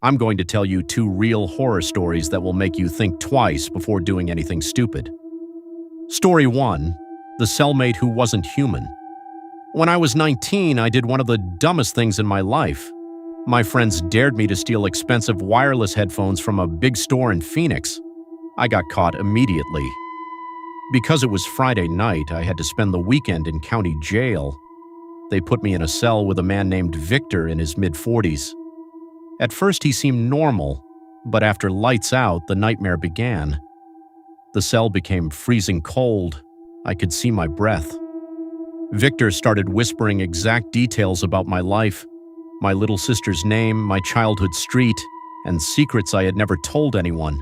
I'm going to tell you two real horror stories that will make you think twice before doing anything stupid. Story 1. The Cellmate Who Wasn't Human. When I was 19, I did one of the dumbest things in my life. My friends dared me to steal expensive wireless headphones from a big store in Phoenix. I got caught immediately. Because it was Friday night, I had to spend the weekend in county jail. They put me in a cell with a man named Victor in his mid-40s. At first he seemed normal, but after lights out, the nightmare began. The cell became freezing cold. I could see my breath. Victor started whispering exact details about my life, my little sister's name, my childhood street, and secrets I had never told anyone.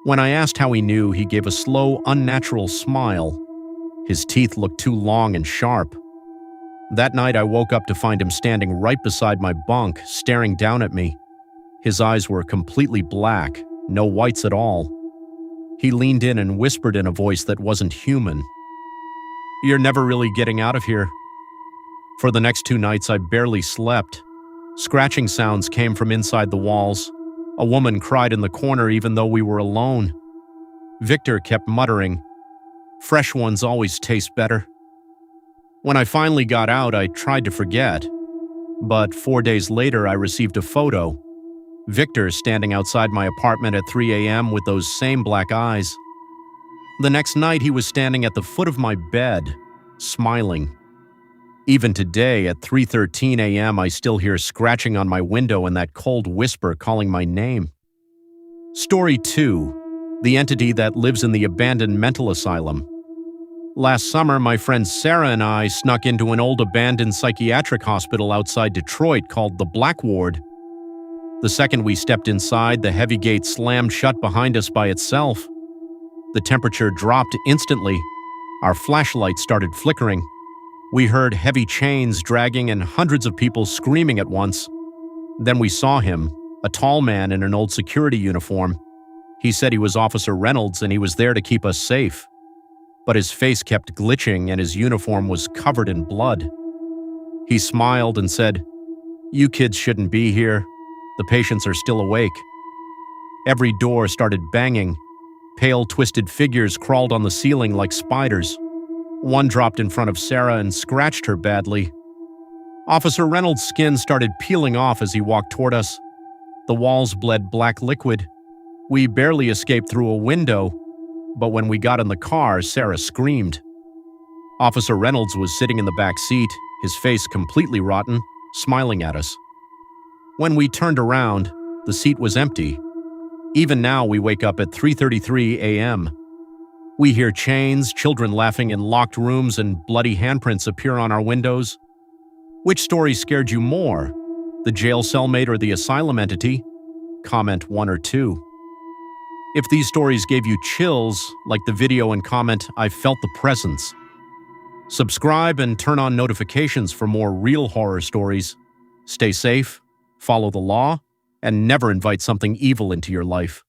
When I asked how he knew, he gave a slow, unnatural smile. His teeth looked too long and sharp. That night I woke up to find him standing right beside my bunk, staring down at me. His eyes were completely black, no whites at all. He leaned in and whispered in a voice that wasn't human. "You're never really getting out of here." For the next 2 nights I barely slept. Scratching sounds came from inside the walls. A woman cried in the corner even though we were alone. Victor kept muttering, "Fresh ones always taste better." When I finally got out, I tried to forget. But 4 days later, I received a photo. Victor standing outside my apartment at 3 a.m. with those same black eyes. The next night, he was standing at the foot of my bed, smiling. Even today, at 3:13 a.m., I still hear scratching on my window and that cold whisper calling my name. Story 2. The entity that lives in the abandoned mental asylum. Last summer, my friend Sarah and I snuck into an old abandoned psychiatric hospital outside Detroit called the Black Ward. The second we stepped inside, the heavy gate slammed shut behind us by itself. The temperature dropped instantly. Our flashlights started flickering. We heard heavy chains dragging and hundreds of people screaming at once. Then we saw him, a tall man in an old security uniform. He said he was Officer Reynolds and he was there to keep us safe. But his face kept glitching and his uniform was covered in blood. He smiled and said, "You kids shouldn't be here. The patients are still awake." Every door started banging. Pale, twisted figures crawled on the ceiling like spiders. One dropped in front of Sarah and scratched her badly. Officer Reynolds' skin started peeling off as he walked toward us. The walls bled black liquid. We barely escaped through a window. But when we got in the car, Sarah screamed. Officer Reynolds was sitting in the back seat, his face completely rotten, smiling at us. When we turned around, the seat was empty. Even now, we wake up at 3:33 a.m. We hear chains, children laughing in locked rooms, and bloody handprints appear on our windows. Which story scared you more? The jail cellmate or the asylum entity? Comment 1 or 2. If these stories gave you chills, like the video and comment, "I felt the presence." Subscribe and turn on notifications for more real horror stories. Stay safe, follow the law, and never invite something evil into your life.